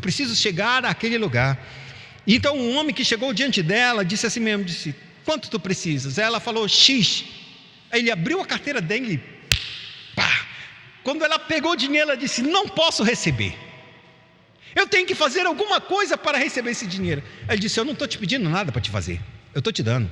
preciso chegar àquele lugar. Então um homem que chegou diante dela disse assim mesmo, disse: quanto tu precisas? Ela falou X. Aí ele abriu a carteira dele e pá. Quando ela pegou o dinheiro, ela disse: não posso receber, eu tenho que fazer alguma coisa para receber esse dinheiro. Ele disse: eu não estou te pedindo nada para te fazer, eu estou te dando.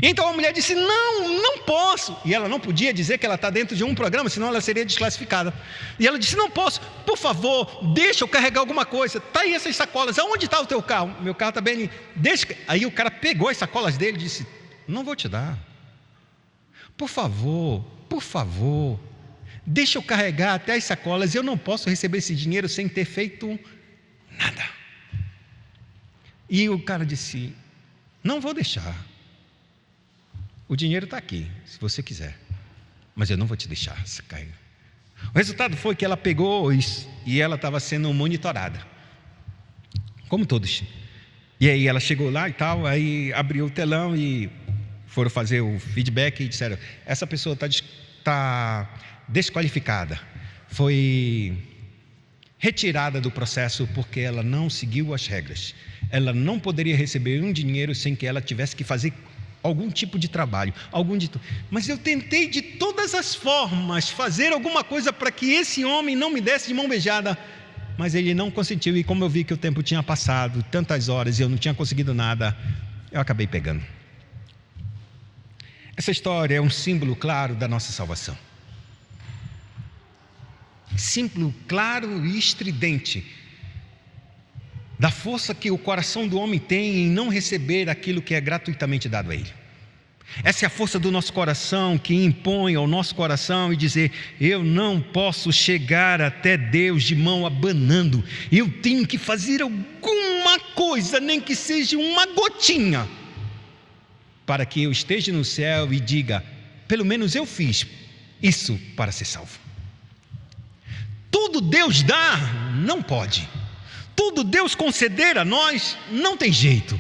Então a mulher disse: não posso. E ela não podia dizer que ela está dentro de um programa, senão ela seria desclassificada. E ela disse: não posso, por favor, deixa eu carregar alguma coisa. Está aí essas sacolas, aonde está o teu carro? Meu carro está bem ali, deixa. Aí o cara pegou as sacolas dele e disse: não vou te dar, por favor, deixa eu carregar até as sacolas, eu não posso receber esse dinheiro sem ter feito nada. E o cara disse: não vou deixar, o dinheiro está aqui, se você quiser, mas eu não vou te deixar se cair. O resultado foi que ela pegou e ela estava sendo monitorada, como todos. E aí ela chegou lá e tal, aí abriu o telão e foram fazer o feedback e disseram: essa pessoa está desqualificada, foi retirada do processo porque ela não seguiu as regras. Ela não poderia receber um dinheiro sem que ela tivesse que fazer algum tipo de trabalho, mas eu tentei de todas as formas fazer alguma coisa para que esse homem não me desse de mão beijada, mas ele não consentiu. E como eu vi que o tempo tinha passado, tantas horas, e eu não tinha conseguido nada, eu acabei pegando. Essa história é um símbolo claro da nossa salvação, símbolo claro e estridente da força que o coração do homem tem em não receber aquilo que é gratuitamente dado a ele. Essa é a força do nosso coração, que impõe ao nosso coração e dizer: eu não posso chegar até Deus de mão abanando, eu tenho que fazer alguma coisa, nem que seja uma gotinha, para que eu esteja no céu e diga: pelo menos eu fiz isso para ser salvo. Tudo Deus dá, não pode. Tudo Deus conceder a nós, não tem jeito.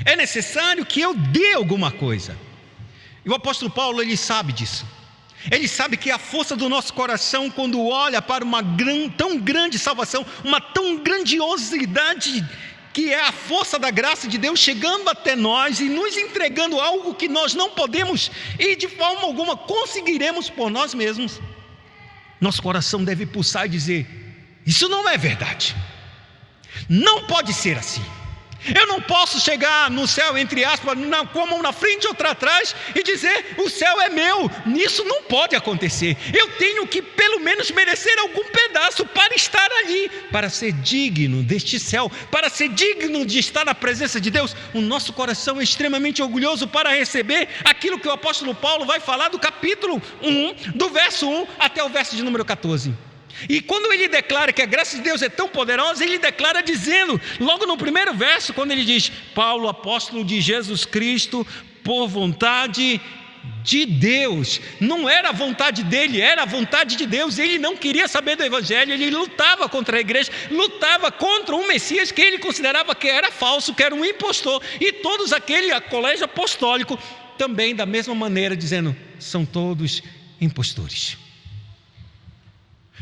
É necessário que eu dê alguma coisa. E o apóstolo Paulo, ele sabe disso. Ele sabe que a força do nosso coração, quando olha para uma tão grande salvação, uma tão grandiosidade, que é a força da graça de Deus chegando até nós e nos entregando algo que nós não podemos e de forma alguma conseguiremos por nós mesmos, nosso coração deve pulsar e dizer: isso não é verdade. Não pode ser assim. Eu não posso chegar no céu, entre aspas, com a mão na frente e outra atrás e dizer: o céu é meu. Isso não pode acontecer. Eu tenho que pelo menos merecer algum pedaço para estar ali, para ser digno deste céu, para ser digno de estar na presença de Deus. O nosso coração é extremamente orgulhoso para receber aquilo que o apóstolo Paulo vai falar do capítulo 1, do verso 1 até o verso de número 14. E quando ele declara que a graça de Deus é tão poderosa, ele declara dizendo, logo no primeiro verso, quando ele diz: Paulo, apóstolo de Jesus Cristo, por vontade de Deus. Não era a vontade dele, era a vontade de Deus. Ele não queria saber do evangelho, ele lutava contra a igreja, lutava contra um Messias que ele considerava que era falso, que era um impostor, e todos aquele colégio apostólico também da mesma maneira, dizendo: são todos impostores.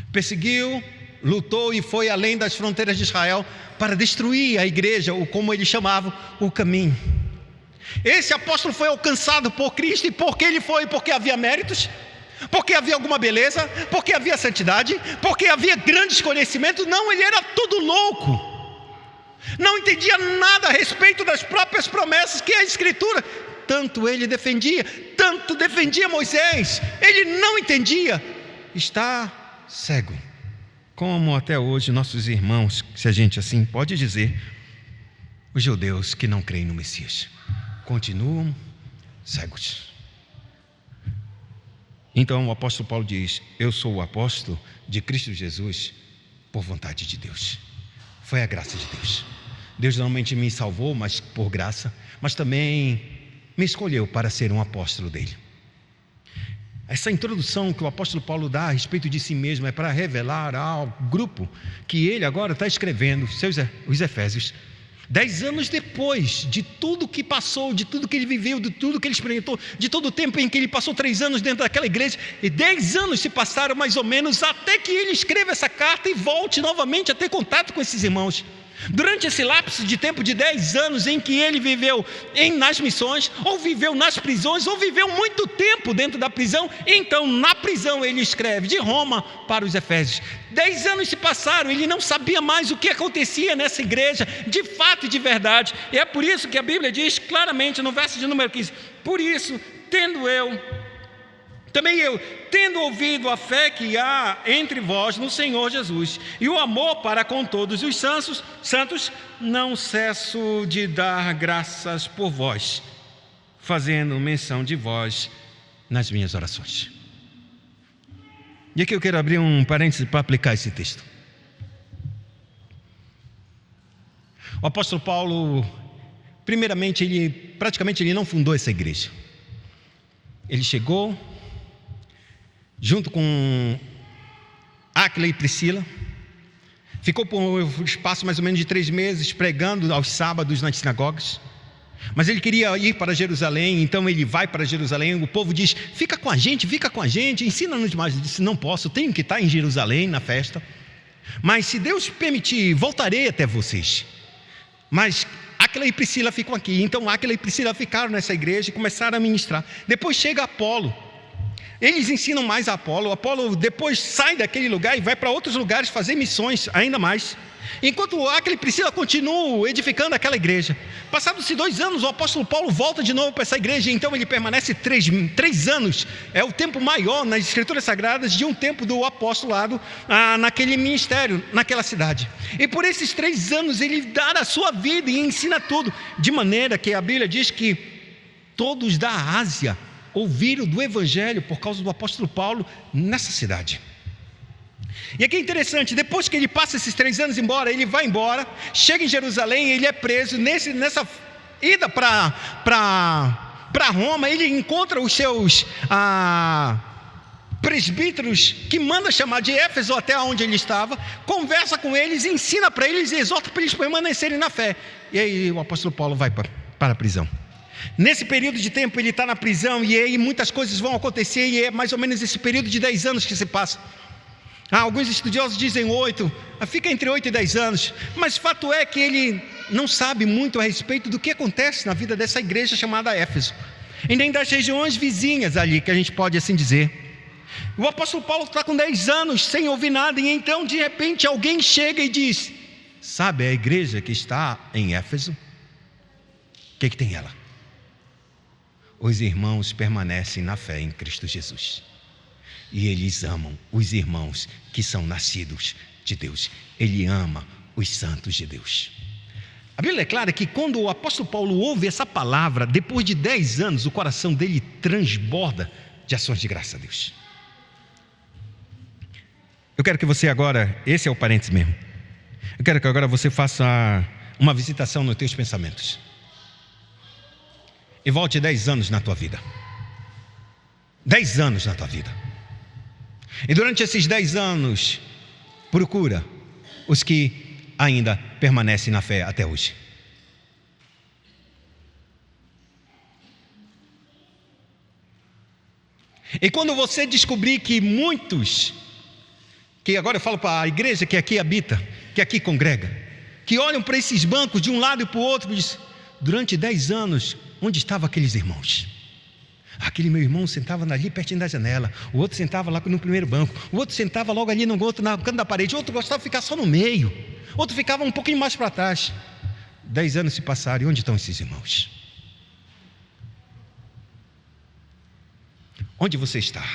Perseguiu, lutou e foi além das fronteiras de Israel para destruir a igreja, ou como eles chamavam, o caminho. Esse apóstolo foi alcançado por Cristo. E por que ele foi? Porque havia méritos, porque havia alguma beleza, porque havia santidade, porque havia grandes conhecimentos? Não, ele era tudo louco, não entendia nada a respeito das próprias promessas que a Escritura tanto ele defendia, tanto defendia Moisés. Ele não entendia, está cego, como até hoje nossos irmãos, se a gente assim pode dizer, os judeus que não creem no Messias, continuam cegos. Então o apóstolo Paulo diz: eu sou o apóstolo de Cristo Jesus por vontade de Deus. Foi a graça de Deus. Deus não somente me salvou, mas por graça, mas também me escolheu para ser um apóstolo dele. Essa introdução que o apóstolo Paulo dá a respeito de si mesmo é para revelar ao grupo que ele agora está escrevendo, os Efésios, 10 anos depois de tudo que passou, de tudo que ele viveu, de tudo que ele experimentou, de todo o tempo em que ele passou 3 anos dentro daquela igreja, e 10 anos se passaram mais ou menos até que ele escreva essa carta e volte novamente a ter contato com esses irmãos. Durante esse lapso de tempo de 10 anos em que ele viveu nas missões, ou viveu nas prisões, ou viveu muito tempo dentro da prisão, então na prisão ele escreve de Roma para os Efésios. 10 anos se passaram, ele não sabia mais o que acontecia nessa igreja, de fato e de verdade, e é por isso que a Bíblia diz claramente no verso de número 15: por isso, também eu, tendo ouvido a fé que há entre vós no Senhor Jesus, e o amor para com todos os santos, não cesso de dar graças por vós, fazendo menção de vós nas minhas orações. E aqui eu quero abrir um parêntese para aplicar esse texto. O apóstolo Paulo, primeiramente, ele não fundou essa igreja. Ele chegou junto com Áquila e Priscila, ficou por um espaço mais ou menos de 3 meses pregando aos sábados nas sinagogas, mas ele queria ir para Jerusalém, então ele vai para Jerusalém. O povo diz: fica com a gente, ensina-nos mais. Ele disse: não posso, tenho que estar em Jerusalém na festa, mas se Deus permitir, voltarei até vocês. Mas Áquila e Priscila ficam aqui. Então Áquila e Priscila ficaram nessa igreja e começaram a ministrar. Depois chega Apolo. Eles ensinam mais a Apolo. Apolo depois sai daquele lugar e vai para outros lugares fazer missões ainda mais. Enquanto Áquila e Priscila continuam edificando aquela igreja. Passados-se 2 anos, o apóstolo Paulo volta de novo para essa igreja. Então ele permanece 3 anos. É o tempo maior nas Escrituras Sagradas de um tempo do apostolado naquele ministério, naquela cidade. E por esses 3 anos ele dá a sua vida e ensina tudo. De maneira que a Bíblia diz que todos da Ásia ouviram do Evangelho por causa do apóstolo Paulo nessa cidade. E aqui é interessante, depois que ele passa esses 3 anos embora, ele vai embora, chega em Jerusalém, ele é preso. Nessa ida para Roma, ele encontra os seus presbíteros, que manda chamar de Éfeso até onde ele estava, conversa com eles, ensina para eles e exorta para eles permanecerem na fé. E aí o apóstolo Paulo vai para a prisão. Nesse período de tempo ele está na prisão, e aí muitas coisas vão acontecer, e é mais ou menos esse período de 10 anos que se passa. Alguns estudiosos dizem 8, fica entre 8 e 10 anos, mas fato é que ele não sabe muito a respeito do que acontece na vida dessa igreja chamada Éfeso, e nem das regiões vizinhas ali, que a gente pode assim dizer. O apóstolo Paulo está com 10 anos sem ouvir nada, e então de repente alguém chega e diz: sabe a igreja que está em Éfeso? O que tem ela? Os irmãos permanecem na fé em Cristo Jesus, e eles amam os irmãos que são nascidos de Deus. Ele ama os santos de Deus. A Bíblia é clara que quando o apóstolo Paulo ouve essa palavra, depois de 10 anos, o coração dele transborda de ações de graça a Deus. Eu quero que você agora, esse é o parênteses mesmo, eu quero que agora você faça uma visitação nos teus pensamentos e volte 10 anos na tua vida. 10 anos na tua vida. E durante esses 10 anos, procura os que ainda permanecem na fé até hoje. E quando você descobrir que muitos, que agora eu falo para a igreja que aqui habita, que aqui congrega, que olham para esses bancos de um lado e para o outro e dizem: durante 10 anos, onde estavam aqueles irmãos? Aquele meu irmão sentava ali pertinho da janela, o outro sentava lá no primeiro banco, o outro sentava logo ali no outro, no canto da parede, o outro gostava de ficar só no meio, outro ficava um pouquinho mais para trás. 10 anos se passaram, e onde estão esses irmãos? Onde você está?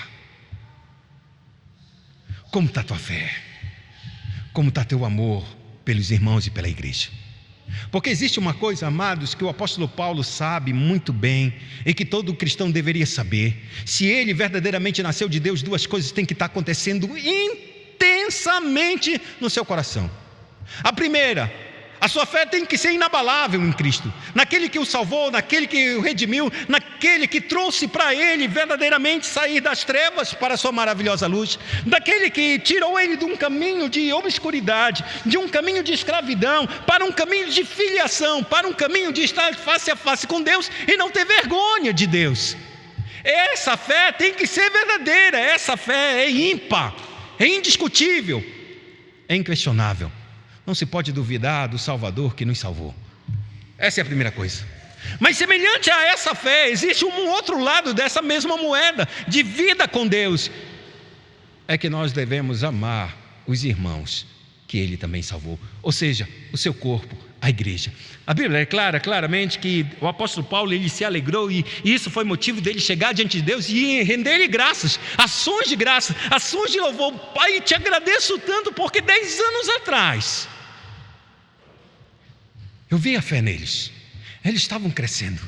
Como está a tua fé? Como está teu amor pelos irmãos e pela igreja? Porque existe uma coisa, amados, que o apóstolo Paulo sabe muito bem, e que todo cristão deveria saber: se ele verdadeiramente nasceu de Deus, 2 coisas têm que estar acontecendo intensamente no seu coração. A primeira, A sua fé tem que ser inabalável em Cristo, naquele que o salvou, naquele que o redimiu, naquele que trouxe para ele verdadeiramente sair das trevas para a sua maravilhosa luz, daquele que tirou ele de um caminho de obscuridade, de um caminho de escravidão, para um caminho de filiação, para um caminho de estar face a face com Deus e não ter vergonha de Deus. Essa fé tem que ser verdadeira, essa fé é ímpar, é indiscutível, é inquestionável. Não se pode duvidar do Salvador que nos salvou. Essa é a primeira coisa. Mas semelhante a essa fé, existe um outro lado dessa mesma moeda, de vida com Deus. É que nós devemos amar os irmãos que Ele também salvou. Ou seja, o seu corpo, a igreja. A Bíblia é clara, claramente, que o apóstolo Paulo, ele se alegrou, e isso foi motivo dele chegar diante de Deus e render-lhe graças, ações de graça, ações de louvor. Pai, te agradeço tanto, porque 10 anos atrás eu vi a fé neles, eles estavam crescendo,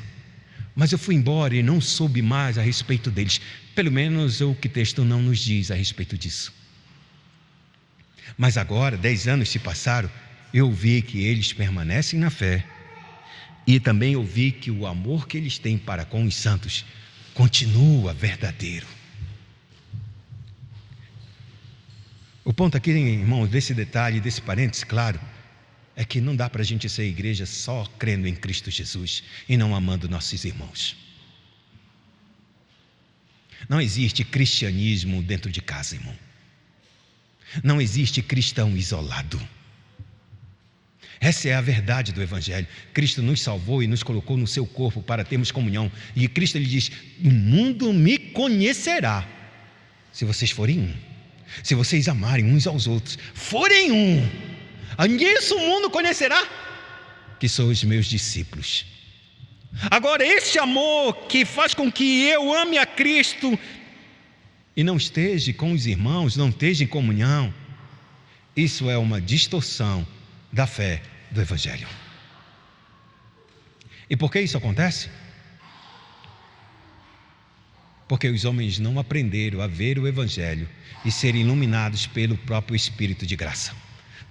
mas eu fui embora e não soube mais a respeito deles, pelo menos o que o texto não nos diz a respeito disso. Mas agora, 10 anos se passaram, eu vi que eles permanecem na fé, e também eu vi que o amor que eles têm para com os santos continua verdadeiro. O ponto aqui, irmãos, desse detalhe, desse parênteses, claro, é que não dá para a gente ser igreja só crendo em Cristo Jesus e não amando nossos irmãos. Não existe cristianismo dentro de casa, irmão. Não existe cristão isolado. Essa é a verdade do Evangelho. Cristo nos salvou e nos colocou no seu corpo para termos comunhão. E Cristo, ele diz: o mundo me conhecerá se vocês forem um, se vocês amarem uns aos outros, forem um. Nisso o mundo conhecerá que são os meus discípulos. Agora, esse amor que faz com que eu ame a Cristo e não esteja com os irmãos, não esteja em comunhão, isso é uma distorção da fé do Evangelho. E por que isso acontece? Porque os homens não aprenderam a ver o Evangelho e serem iluminados pelo próprio Espírito de graça,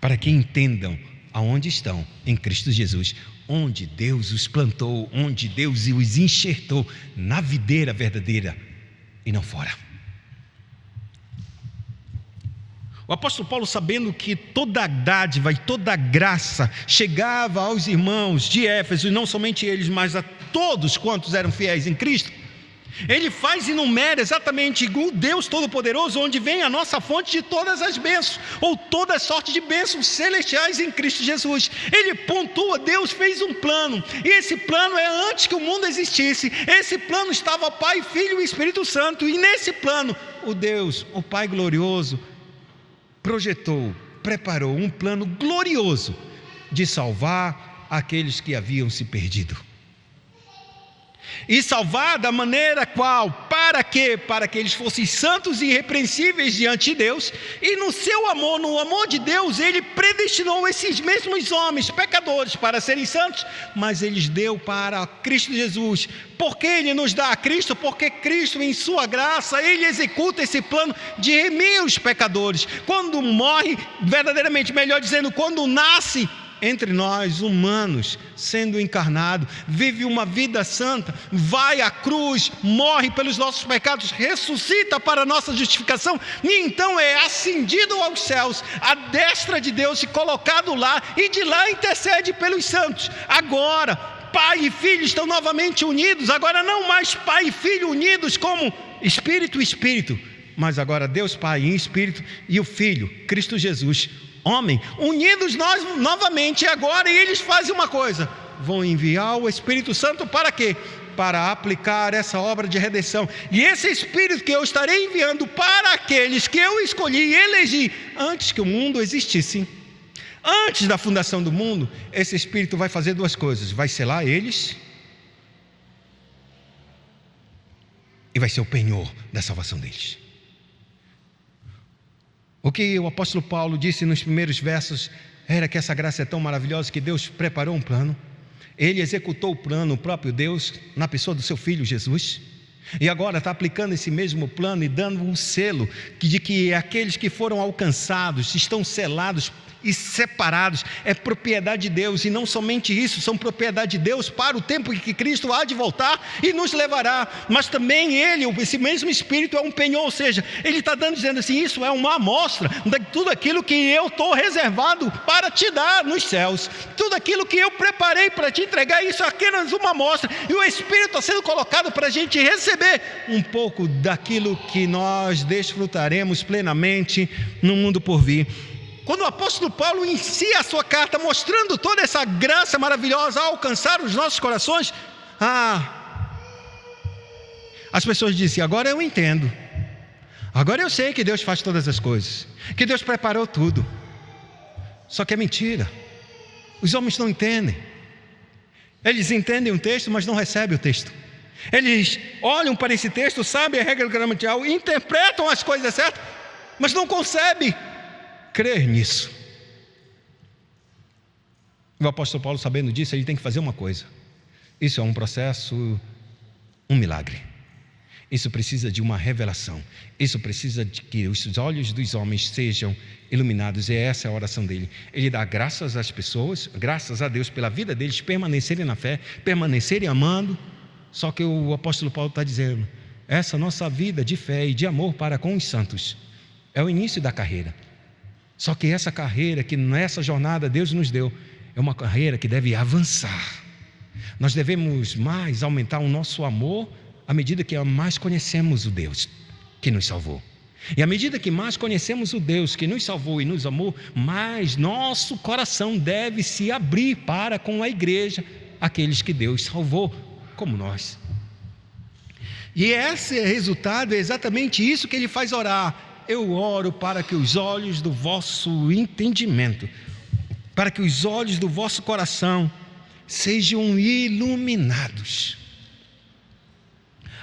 para que entendam aonde estão em Cristo Jesus, onde Deus os plantou, onde Deus os enxertou na videira verdadeira e não fora. O apóstolo Paulo, sabendo que toda a dádiva e toda a graça chegava aos irmãos de Éfeso, e não somente eles, mas a todos quantos eram fiéis em Cristo, ele faz e enumera exatamente o Deus Todo-Poderoso, onde vem a nossa fonte de todas as bênçãos, ou toda sorte de bênçãos celestiais em Cristo Jesus. Ele pontua: Deus fez um plano, e esse plano é antes que o mundo existisse. Esse plano estava Pai, Filho e Espírito Santo, e nesse plano o Deus, o Pai glorioso, projetou, preparou um plano glorioso de salvar aqueles que haviam se perdido. E salvar da maneira qual? Para quê? Para que eles fossem santos e irrepreensíveis diante de Deus. E no seu amor, no amor de Deus, Ele predestinou esses mesmos homens, pecadores, para serem santos, mas Ele deu para Cristo Jesus. Por que Ele nos dá a Cristo? Porque Cristo, em sua graça, Ele executa esse plano de remir os pecadores. Quando morre, verdadeiramente, melhor dizendo, quando nasce entre nós, humanos, sendo encarnado, vive uma vida santa, vai à cruz, morre pelos nossos pecados, ressuscita para a nossa justificação, e então é ascendido aos céus, à destra de Deus, e colocado lá, e de lá intercede pelos santos. Agora, Pai e Filho estão novamente unidos, agora não mais Pai e Filho unidos como Espírito e Espírito, mas agora Deus Pai em Espírito e o Filho, Cristo Jesus, homem, unidos nós novamente agora, e eles fazem uma coisa: vão enviar o Espírito Santo para quê? Para aplicar essa obra de redenção. E esse Espírito que eu estarei enviando para aqueles que eu escolhi e elegi antes que o mundo existisse, antes da fundação do mundo, esse Espírito vai fazer duas coisas: vai selar eles e vai ser o penhor da salvação deles. O que o apóstolo Paulo disse nos primeiros versos era que essa graça é tão maravilhosa que Deus preparou um plano. Ele executou o plano, o próprio Deus, na pessoa do seu Filho Jesus. E agora está aplicando esse mesmo plano e dando um selo de que aqueles que foram alcançados estão selados e separados, é propriedade de Deus, e não somente isso, são propriedade de Deus para o tempo em que Cristo há de voltar e nos levará, mas também Ele, esse mesmo Espírito é um penhor, ou seja, Ele está dizendo assim, isso é uma amostra de tudo aquilo que eu estou reservado para te dar nos céus, tudo aquilo que eu preparei para te entregar, isso é apenas uma amostra, e o Espírito está sendo colocado para a gente receber um pouco daquilo que nós desfrutaremos plenamente no mundo por vir. Quando o apóstolo Paulo inicia a sua carta mostrando toda essa graça maravilhosa a alcançar os nossos corações, as pessoas dizem, agora eu entendo, agora eu sei que Deus faz todas as coisas, que Deus preparou tudo. Só que é mentira, os homens não entendem, eles entendem o texto, mas não recebem o texto. Eles olham para esse texto, sabem a regra gramatical, interpretam as coisas certas, mas não concebem crer nisso. O apóstolo Paulo, sabendo disso, ele tem que fazer uma coisa. Isso é um processo, um milagre. Isso precisa de uma revelação. Isso precisa de que os olhos dos homens sejam iluminados. E essa é a oração dele. Ele dá graças às pessoas, graças a Deus pela vida deles, permanecerem na fé, permanecerem amando. Só que o apóstolo Paulo está dizendo, essa nossa vida de fé e de amor para com os santos é o início da carreira. Só que essa carreira que nessa jornada Deus nos deu é uma carreira que deve avançar. Nós devemos mais aumentar o nosso amor à medida que mais conhecemos o Deus que nos salvou. E à medida que mais conhecemos o Deus que nos salvou e nos amou, mais nosso coração deve se abrir para com a igreja, aqueles que Deus salvou, como nós. E esse resultado é exatamente isso que ele faz orar. Eu oro para que os olhos do vosso entendimento, para que os olhos do vosso coração sejam iluminados.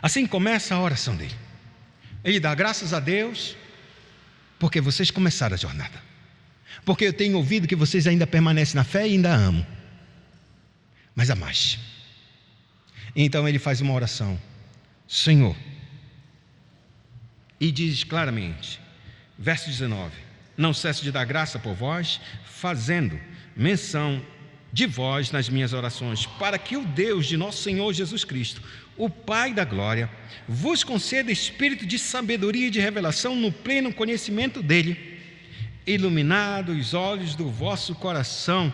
Assim começa a oração dele. Ele dá graças a Deus, porque vocês começaram a jornada, porque eu tenho ouvido que vocês ainda permanecem na fé e ainda amam, mas há mais. Então ele faz uma oração, Senhor, e diz claramente, verso 19, não cesso de dar graça por vós, fazendo menção de vós nas minhas orações, para que o Deus de nosso Senhor Jesus Cristo, o Pai da glória, vos conceda espírito de sabedoria e de revelação no pleno conhecimento dele, iluminado os olhos do vosso coração,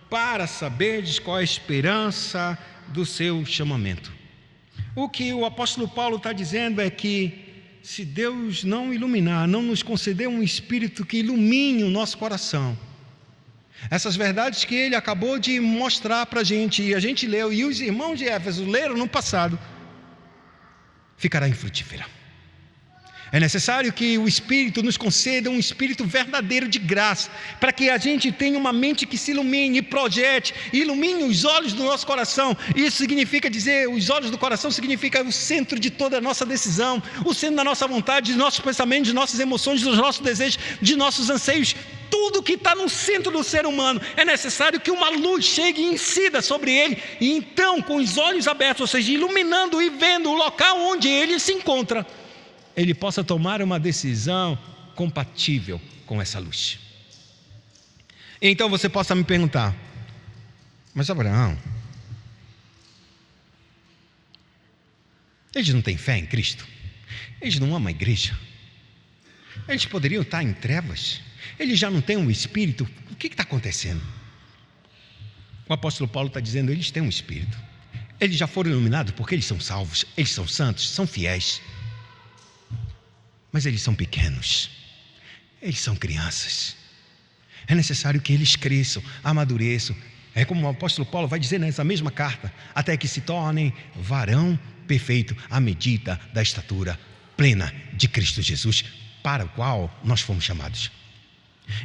para saberdes qual é a esperança do seu chamamento. O que o apóstolo Paulo está dizendo é que se Deus não iluminar, não nos conceder um espírito que ilumine o nosso coração, essas verdades que ele acabou de mostrar para a gente, e a gente leu, e os irmãos de Éfeso leram no passado, ficará infrutífera. É necessário que o Espírito nos conceda um espírito verdadeiro de graça, para que a gente tenha uma mente que se ilumine, projete, ilumine os olhos do nosso coração. Isso significa dizer, os olhos do coração significa o centro de toda a nossa decisão, o centro da nossa vontade, dos nossos pensamentos, de nossas emoções, dos nossos desejos, de nossos anseios. Tudo que está no centro do ser humano, é necessário que uma luz chegue e incida sobre ele, e então, com os olhos abertos, ou seja, iluminando e vendo o local onde ele se encontra, ele possa tomar uma decisão compatível com essa luz. Então você possa me perguntar, mas Abraão, eles não têm fé em Cristo? Eles não amam a igreja? Eles poderiam estar em trevas? Eles já não têm um espírito? O que está acontecendo? O apóstolo Paulo está dizendo, eles têm um espírito. Eles já foram iluminados porque eles são salvos, eles são santos, são fiéis. Mas eles são pequenos, eles são crianças. É necessário que eles cresçam, amadureçam. É como o apóstolo Paulo vai dizer nessa mesma carta, até que se tornem varão perfeito à medida da estatura plena de Cristo Jesus, para o qual nós fomos chamados.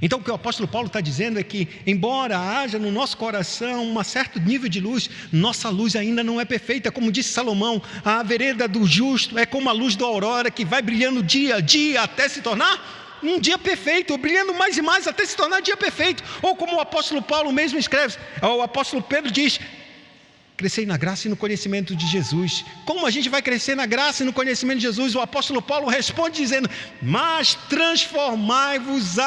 Então o que o apóstolo Paulo está dizendo é que, embora haja no nosso coração um certo nível de luz, nossa luz ainda não é perfeita. Como disse Salomão, a vereda do justo é como a luz da aurora, que vai brilhando dia a dia até se tornar um dia perfeito, brilhando mais e mais até se tornar dia perfeito. Ou como o apóstolo Paulo mesmo escreve, o apóstolo Pedro diz, crescei na graça e no conhecimento de Jesus. Como a gente vai crescer na graça e no conhecimento de Jesus? O apóstolo Paulo responde dizendo, mas transformai-vos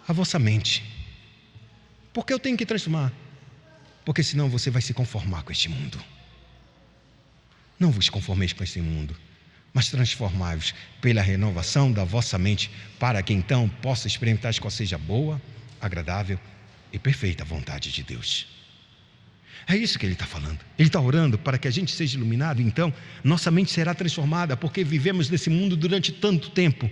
a vossa mente. Por que eu tenho que transformar? Porque senão você vai se conformar com este mundo. Não vos conformeis com este mundo, mas transformai-vos pela renovação da vossa mente, para que então possa experimentar qual seja a boa, agradável e perfeita vontade de Deus. É isso que ele está falando. Ele está orando para que a gente seja iluminado. Então, nossa mente será transformada, porque vivemos nesse mundo durante tanto tempo,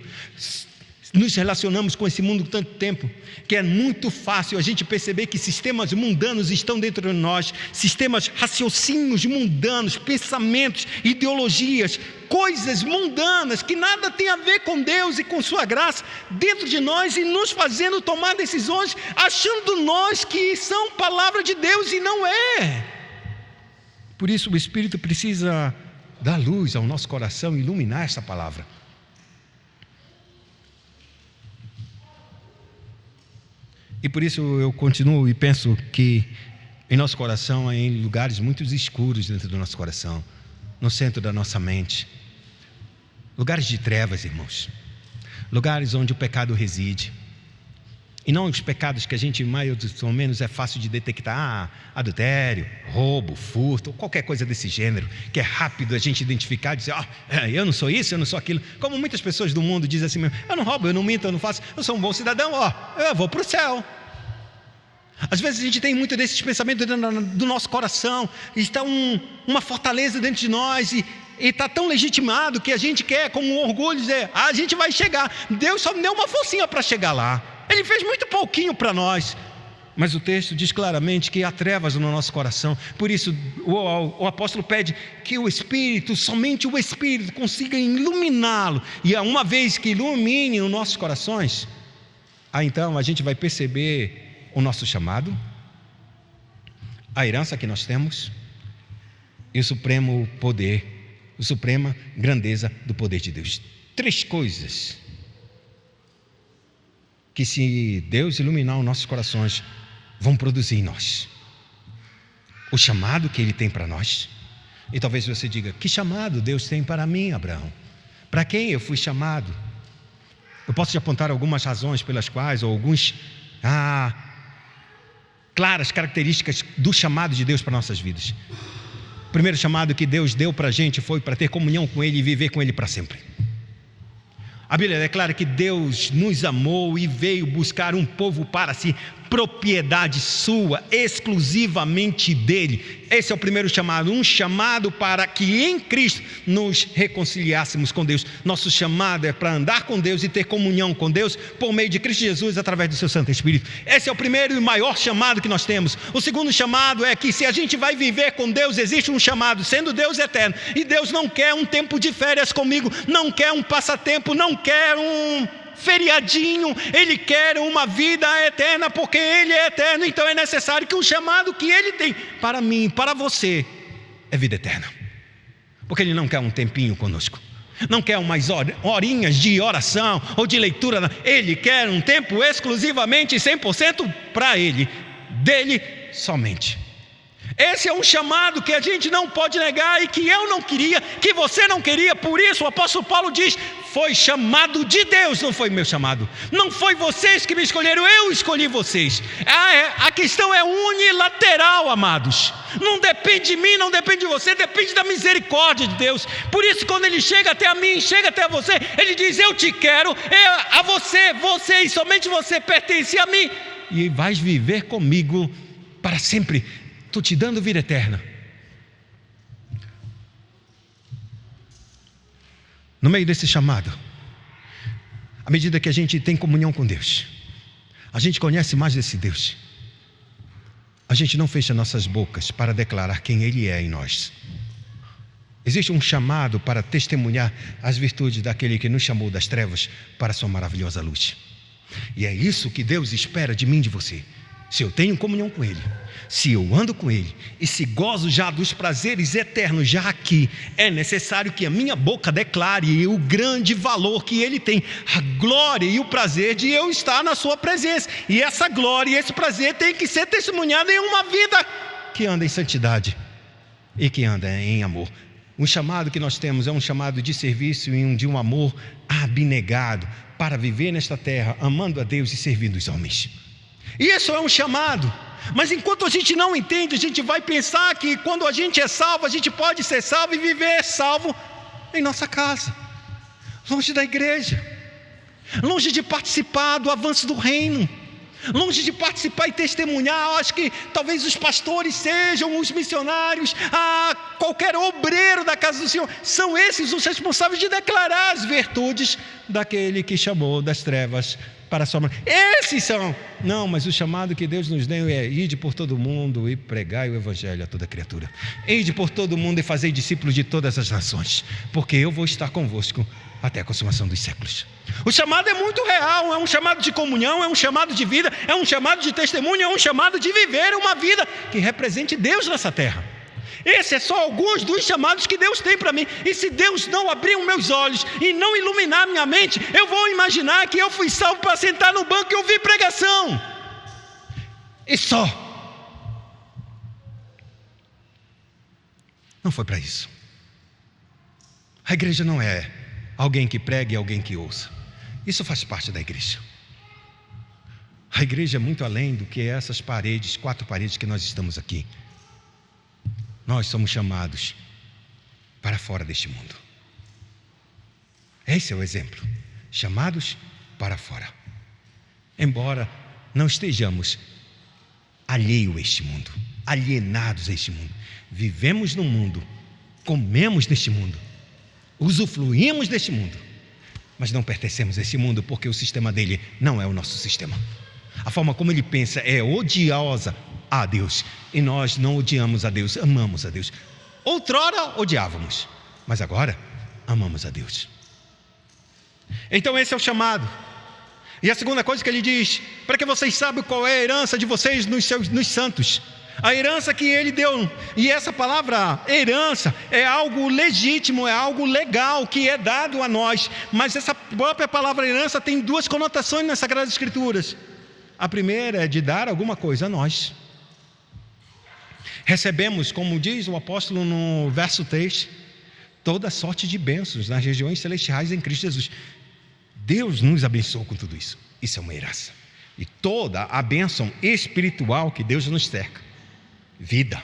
nos relacionamos com esse mundo tanto tempo, que é muito fácil a gente perceber que sistemas mundanos estão dentro de nós, sistemas, raciocínios mundanos, pensamentos, ideologias, coisas mundanas que nada tem a ver com Deus e com sua graça dentro de nós, e nos fazendo tomar decisões achando nós que são palavra de Deus, e não é. Por isso o Espírito precisa dar luz ao nosso coração, iluminar essa palavra. E por isso eu continuo e penso que em nosso coração, há em lugares muito escuros dentro do nosso coração, no centro da nossa mente, lugares de trevas, irmãos, lugares onde o pecado reside, e não os pecados que a gente mais ou menos é fácil de detectar, adultério, roubo, furto, ou qualquer coisa desse gênero, que é rápido a gente identificar e dizer, eu não sou isso, eu não sou aquilo, como muitas pessoas do mundo dizem assim mesmo, eu não roubo, eu não minto, eu não faço, eu sou um bom cidadão, eu vou para o céu. Às vezes a gente tem muito desses pensamentos dentro do nosso coração, está uma fortaleza dentro de nós, e está tão legitimado que a gente quer, com um orgulho, dizer, a gente vai chegar. Deus só me deu uma forcinha para chegar lá, Ele fez muito pouquinho para nós. Mas o texto diz claramente que há trevas no nosso coração. Por isso o apóstolo pede que o Espírito, somente o Espírito, consiga iluminá-lo. E uma vez que ilumine os nossos corações, aí então a gente vai perceber o nosso chamado, a herança que nós temos e o supremo poder, a suprema grandeza do poder de Deus. 3 coisas que, se Deus iluminar os nossos corações, vão produzir em nós o chamado que Ele tem para nós. E talvez você diga, que chamado Deus tem para mim, Abraão? Para quem eu fui chamado? Eu posso te apontar algumas razões pelas quais, ou alguns claras características do chamado de Deus para nossas vidas. O primeiro chamado que Deus deu para a gente foi para ter comunhão com Ele e viver com Ele para sempre. A Bíblia declara que Deus nos amou e veio buscar um povo para si, propriedade sua, exclusivamente dele. Esse é o primeiro chamado, um chamado para que em Cristo nos reconciliássemos com Deus. Nosso chamado é para andar com Deus e ter comunhão com Deus por meio de Cristo Jesus, através do seu Santo Espírito. Esse é o primeiro e maior chamado que nós temos. O segundo chamado é que, se a gente vai viver com Deus, existe um chamado, sendo Deus eterno, e Deus não quer um tempo de férias comigo, não quer um passatempo, não quer um feriadinho, Ele quer uma vida eterna, porque Ele é eterno. Então é necessário que o chamado que Ele tem para mim, para você, é vida eterna, porque Ele não quer um tempinho conosco, não quer umas horinhas de oração ou de leitura, Ele quer um tempo exclusivamente 100% para Ele, dele somente. Esse é um chamado que a gente não pode negar, e que eu não queria, que você não queria. Por isso o apóstolo Paulo diz, foi chamado de Deus, não foi meu chamado, não foi vocês que me escolheram, eu escolhi vocês. A questão é unilateral, amados, não depende de mim, não depende de você, depende da misericórdia de Deus. Por isso, quando Ele chega até a mim, chega até a você, Ele diz, eu te quero, a você e somente você pertence a mim, e vais viver comigo para sempre. Estou te dando vida eterna. No meio desse chamado, à medida que a gente tem comunhão com Deus, a gente conhece mais desse Deus, a gente não fecha nossas bocas para declarar quem Ele é em nós. Existe um chamado para testemunhar as virtudes daquele que nos chamou das trevas para a sua maravilhosa luz. E é isso que Deus espera de mim e de você. Se eu tenho comunhão com Ele, se eu ando com Ele, e se gozo já dos prazeres eternos já aqui, é necessário que a minha boca declare o grande valor que Ele tem, a glória e o prazer de eu estar na sua presença. E essa glória e esse prazer tem que ser testemunhado em uma vida que anda em santidade e que anda em amor. Um chamado que nós temos é um chamado de serviço e de um amor abnegado, para viver nesta terra, amando a Deus e servindo os homens. Isso é um chamado. Mas enquanto a gente não entende, a gente vai pensar que quando a gente é salvo, a gente pode ser salvo e viver salvo em nossa casa, longe da igreja, longe de participar do avanço do reino, longe de participar e testemunhar. Eu acho que talvez os pastores sejam os missionários, qualquer obreiro da casa do Senhor, são esses os responsáveis de declarar as virtudes daquele que chamou das trevas para a sua mão. Esses são. Não, mas o chamado que Deus nos deu é: ide por todo mundo e pregai o evangelho a toda criatura. Ide por todo mundo e fazei discípulos de todas as nações, porque eu vou estar convosco até a consumação dos séculos. O chamado é muito real, é um chamado de comunhão, é um chamado de vida, é um chamado de testemunho, é um chamado de viver uma vida que represente Deus nessa terra. Esse é só alguns dos chamados que Deus tem para mim. E se Deus não abrir os meus olhos e não iluminar minha mente, eu vou imaginar que eu fui salvo para sentar no banco e ouvir pregação. E só. Não foi para isso. A igreja não é alguém que pregue e alguém que ouça. Isso faz parte da igreja. A igreja é muito além do que essas paredes, 4 paredes que nós estamos aqui. Nós somos chamados para fora deste mundo. Esse é o exemplo. Chamados para fora. Embora não estejamos alheios a este mundo, alienados a este mundo, vivemos no mundo, comemos neste mundo, usufruímos deste mundo, mas não pertencemos a esse mundo, porque o sistema dele não é o nosso sistema. A forma como ele pensa é odiosa a Deus, e nós não odiamos a Deus, amamos a Deus. Outrora odiávamos, mas agora amamos a Deus. Então esse é o chamado. E a segunda coisa que ele diz: para que vocês saibam qual é a herança de vocês nos santos, a herança que ele deu. E essa palavra herança é algo legítimo, é algo legal que é dado a nós. Mas essa própria palavra herança tem 2 conotações nas Sagradas Escrituras. A primeira é de dar alguma coisa a nós. Recebemos, como diz o apóstolo no verso 3, toda sorte de bênçãos nas regiões celestiais em Cristo Jesus. Deus nos abençoou com tudo isso. Isso é uma herança. E toda a bênção espiritual que Deus nos cerca: vida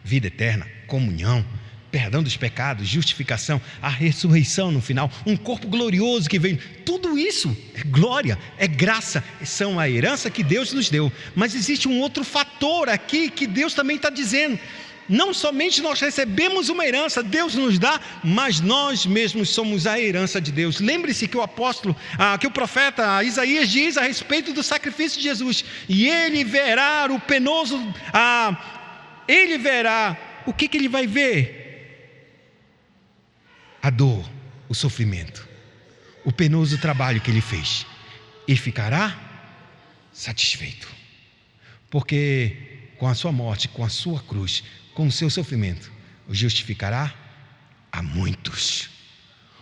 eterna, comunhão, perdão dos pecados, justificação, a ressurreição no final, um corpo glorioso que vem. Tudo isso é glória, é graça, são a herança que Deus nos deu. Mas existe um outro fator aqui que Deus também está dizendo: não somente nós recebemos uma herança, Deus nos dá, mas nós mesmos somos a herança de Deus. Lembre-se que que o profeta Isaías diz a respeito do sacrifício de Jesus: e ele verá o penoso, ele verá, o que ele vai ver? A dor, o sofrimento, o penoso trabalho que ele fez, e ficará satisfeito, porque com a sua morte, com a sua cruz, com o seu sofrimento, justificará a muitos.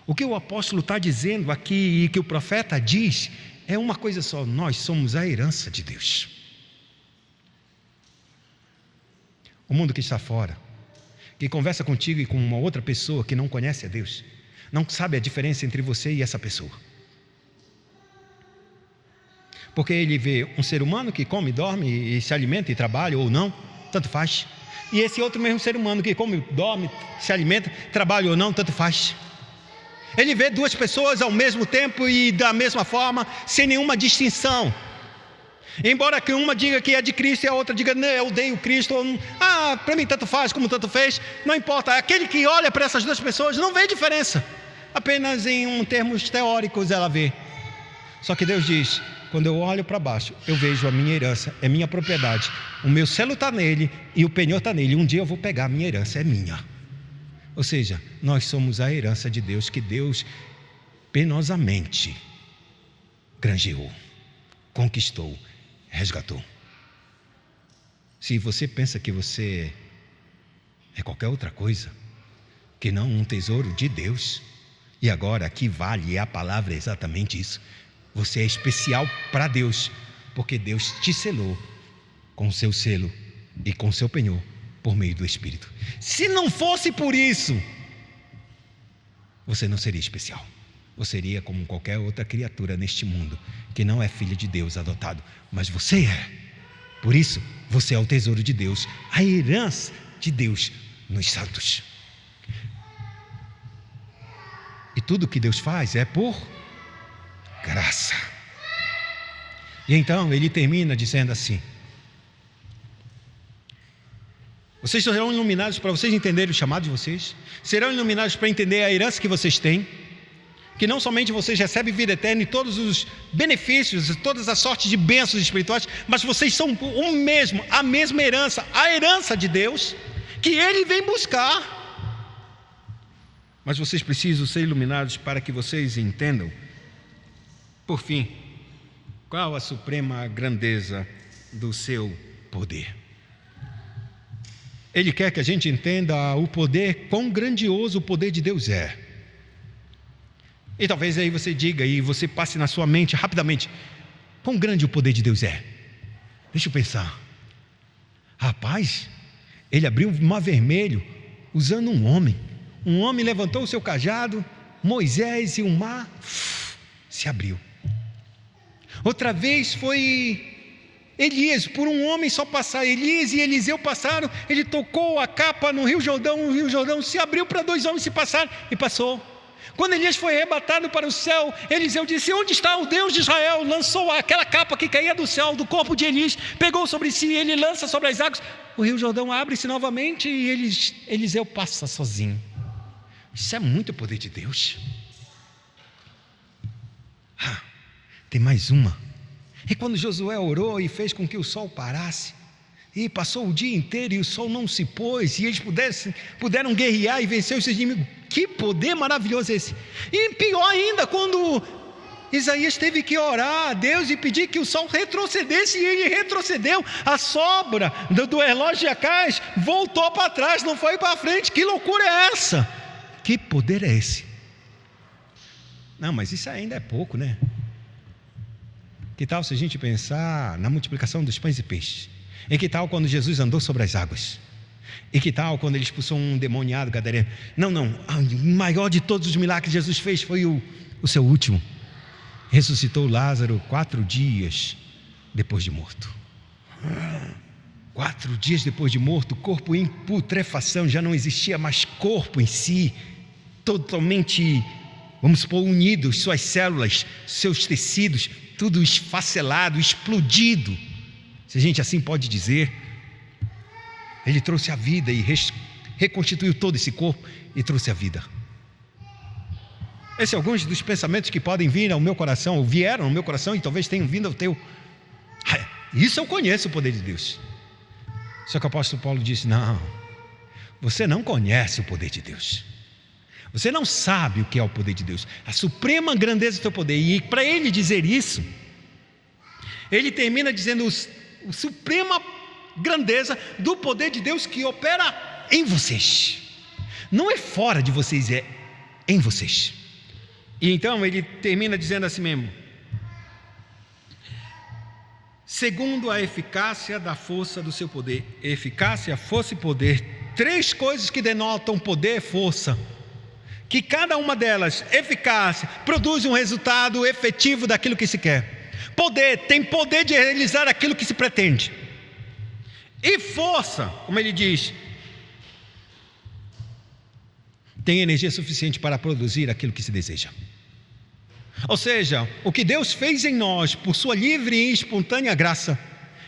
O que o apóstolo está dizendo aqui e que o profeta diz é uma coisa só: nós somos a herança de Deus. O mundo que está fora, que conversa contigo e com uma outra pessoa que não conhece a Deus, não sabe a diferença entre você e essa pessoa, porque ele vê um ser humano que come, dorme e se alimenta e trabalha ou não, tanto faz. E esse outro mesmo ser humano que come, dorme, se alimenta, trabalha ou não, tanto faz. Ele vê 2 pessoas ao mesmo tempo e da mesma forma, sem nenhuma distinção. Embora que uma diga que é de Cristo e a outra diga: não, eu odeio Cristo, para mim tanto faz como tanto fez, não importa. Aquele que olha para essas 2 pessoas não vê diferença, apenas em termos teóricos ela vê. Só que Deus diz: quando eu olho para baixo, eu vejo a minha herança, é minha propriedade, o meu selo está nele e o penhor está nele. Um dia eu vou pegar a minha herança, é minha. Ou seja, nós somos a herança de Deus, que Deus penosamente granjeou, conquistou, resgatou. Se você pensa que você é qualquer outra coisa que não um tesouro de Deus, e agora aqui vale a palavra exatamente isso: você é especial para Deus, porque Deus te selou com o seu selo e com o seu penhor por meio do Espírito. Se não fosse por isso, você não seria especial. você seria como qualquer outra criatura neste mundo, que não é filha de Deus adotado, mas você é. Por isso, você é o tesouro de Deus, a herança de Deus nos santos. E tudo que Deus faz é por graça. E então ele termina dizendo assim: vocês serão iluminados para vocês entenderem o chamado de vocês, serão iluminados para entender a herança que vocês têm, que não somente vocês recebem vida eterna e todos os benefícios, todas as sortes de bênçãos espirituais, mas vocês são a mesma herança, a herança de Deus, que Ele vem buscar. Mas vocês precisam ser iluminados para que vocês entendam, por fim, qual a suprema grandeza do seu poder. Ele quer que a gente entenda o poder, quão grandioso o poder de Deus é. E talvez aí você diga, e você passe na sua mente rapidamente: quão grande o poder de Deus é? Deixa eu pensar. Rapaz, Ele abriu o mar vermelho usando um homem. Um homem levantou o seu cajado, Moisés, e o mar se abriu. Outra vez foi Elias, por um homem só passar. Elias e Eliseu passaram, ele tocou a capa no Rio Jordão, o Rio Jordão se abriu para 2 homens se passarem, e passou. Quando Elias foi arrebatado para o céu, Eliseu disse: onde está o Deus de Israel? Lançou aquela capa que caía do céu, do corpo de Elias, pegou sobre si, ele lança sobre as águas, o Rio Jordão abre-se novamente e Eliseu passa sozinho. Isso é muito poder de Deus. Tem mais uma. E quando Josué orou e fez com que o sol parasse, e passou o dia inteiro e o sol não se pôs, e eles puderam guerrear e vencer os seus inimigos. Que poder maravilhoso esse! E pior ainda, quando Isaías teve que orar a Deus e pedir que o sol retrocedesse, e ele retrocedeu. A sobra do relógio de Acais voltou para trás, não foi para frente. Que loucura é essa? Que poder é esse? Não, mas isso ainda é pouco, né? Que tal se a gente pensar na multiplicação dos pães e peixes? E que tal quando Jesus andou sobre as águas? E que tal quando ele expulsou um endemoniado gadareno? Não, o maior de todos os milagres que Jesus fez foi o seu último. Ressuscitou Lázaro 4 dias depois de morto. 4 dias depois de morto, corpo em putrefação, já não existia mais corpo em si, totalmente, vamos supor, unidos, suas células, seus tecidos, tudo esfacelado, explodido, se a gente assim pode dizer. Ele trouxe a vida e reconstituiu todo esse corpo e trouxe a vida. Esses são alguns dos pensamentos que podem vir ao meu coração, ou vieram ao meu coração e talvez tenham vindo ao teu. Isso eu conheço o poder de Deus. Só que o apóstolo Paulo disse: não, você não conhece o poder de Deus. Você não sabe o que é o poder de Deus, a suprema grandeza do teu poder. E para ele dizer isso, ele termina dizendo a suprema grandeza do poder de Deus que opera em vocês. Não é fora de vocês, é em vocês. E então ele termina dizendo assim mesmo: segundo a eficácia da força do seu poder. Eficácia, força e poder, 3 coisas que denotam poder e força, que cada uma delas, eficácia, produz um resultado efetivo daquilo que se quer. Poder, tem poder de realizar aquilo que se pretende. E força, como ele diz, tem energia suficiente para produzir aquilo que se deseja. Ou seja, o que Deus fez em nós, por sua livre e espontânea graça,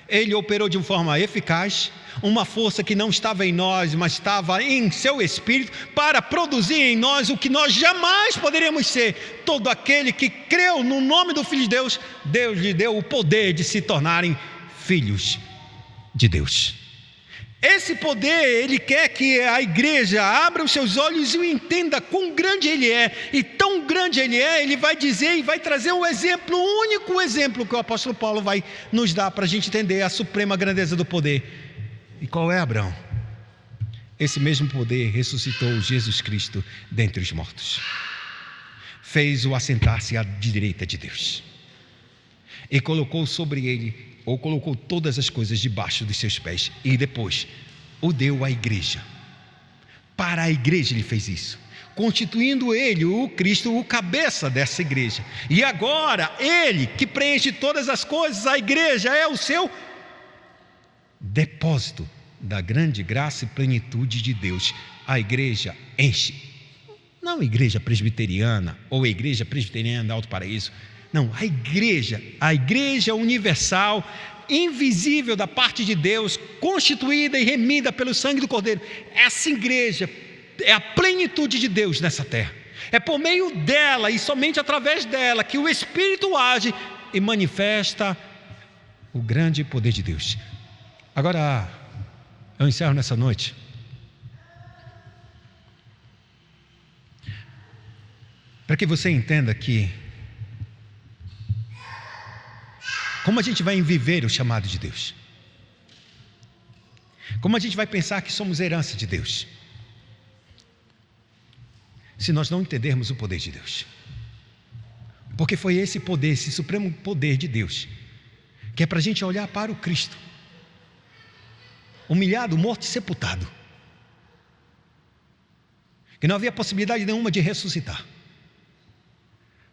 Ele operou de uma forma eficaz, uma força que não estava em nós, mas estava em seu Espírito, para produzir em nós o que nós jamais poderíamos ser. Todo aquele que creu no nome do Filho de Deus, Deus lhe deu o poder de se tornarem filhos de Deus. Esse poder, Ele quer que a igreja abra os seus olhos e entenda quão grande Ele é. E tão grande Ele é, Ele vai dizer e vai trazer um exemplo, o único exemplo que o apóstolo Paulo vai nos dar para a gente entender a suprema grandeza do poder. E qual é, Abraão? Esse mesmo poder ressuscitou Jesus Cristo dentre os mortos, fez-o assentar-se à direita de Deus, e colocou sobre Ele, ou colocou todas as coisas debaixo dos seus pés, e depois o deu à igreja, Para a igreja ele fez isso, constituindo ele, o Cristo, o cabeça dessa igreja. E agora, ele que preenche todas as coisas, a igreja é o seu depósito da grande graça e plenitude de Deus. A igreja enche. Não a igreja presbiteriana ou a igreja presbiteriana do Alto Paraíso. Não, a igreja universal, invisível da parte de Deus, constituída e remida pelo sangue do Cordeiro. Essa igreja é a plenitude de Deus nessa terra. É por meio dela e somente através dela que o Espírito age e manifesta o grande poder de Deus. Agora, eu encerro nessa noite para que você entenda que como a gente vai viver o chamado de Deus, como a gente vai pensar que somos herança de Deus, se nós não entendermos o poder de Deus. Porque foi esse poder, esse supremo poder de Deus, que é para a gente olhar para o Cristo, humilhado, morto e sepultado, que não havia possibilidade nenhuma de ressuscitar.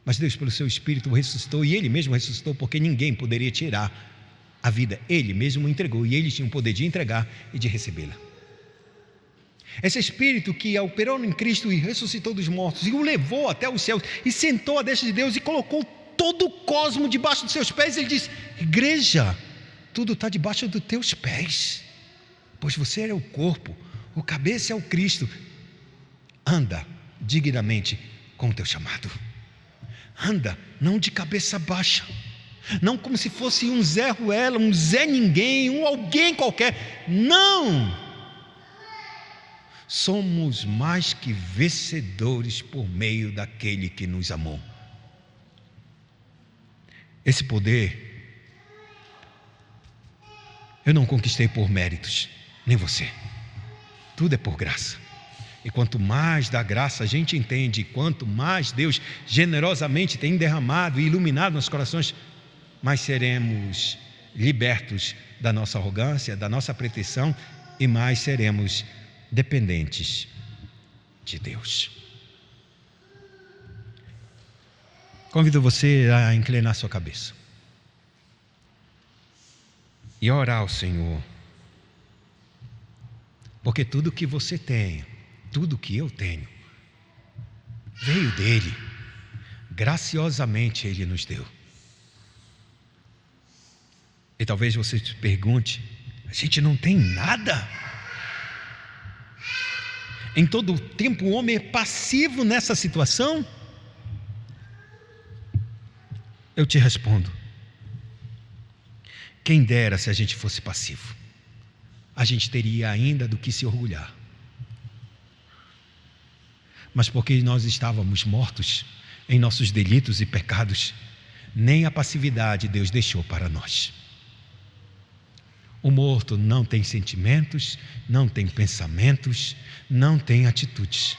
Mas Deus, pelo seu Espírito, o ressuscitou, e Ele mesmo ressuscitou, porque ninguém poderia tirar a vida. Ele mesmo entregou, e Ele tinha o poder de entregar e de recebê-la. Esse Espírito que operou em Cristo e ressuscitou dos mortos, e o levou até os céus, e sentou à destra de Deus, e colocou todo o cosmo debaixo dos seus pés. Ele diz: igreja, tudo está debaixo dos teus pés, pois você é o corpo, o cabeça é o Cristo. Anda dignamente com o teu chamado. Anda, não de cabeça baixa, não como se fosse um Zé Ruela, um Zé Ninguém, um alguém qualquer. Não! Somos mais que vencedores por meio daquele que nos amou. Esse poder eu não conquistei por méritos, nem você. Tudo é por graça. E quanto mais da graça a gente entende, quanto mais Deus generosamente tem derramado e iluminado nossos corações, mais seremos libertos da nossa arrogância, da nossa pretensão, e mais seremos dependentes de Deus. Convido você a inclinar sua cabeça e orar ao Senhor, porque tudo que você tem, tudo que eu tenho, veio dele, graciosamente ele nos deu. E talvez você se pergunte: a gente não tem nada? Em todo o tempo o homem é passivo nessa situação? Eu te respondo: quem dera se a gente fosse passivo, a gente teria ainda do que se orgulhar. Mas porque nós estávamos mortos em nossos delitos e pecados, nem a passividade Deus deixou para nós. O morto não tem sentimentos, não tem pensamentos, não tem atitudes.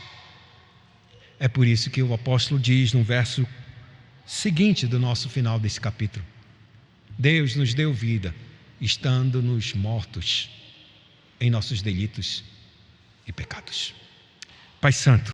É por isso que o apóstolo diz no verso seguinte do nosso final desse capítulo: Deus nos deu vida, estando-nos mortos em nossos delitos e pecados. Pai Santo,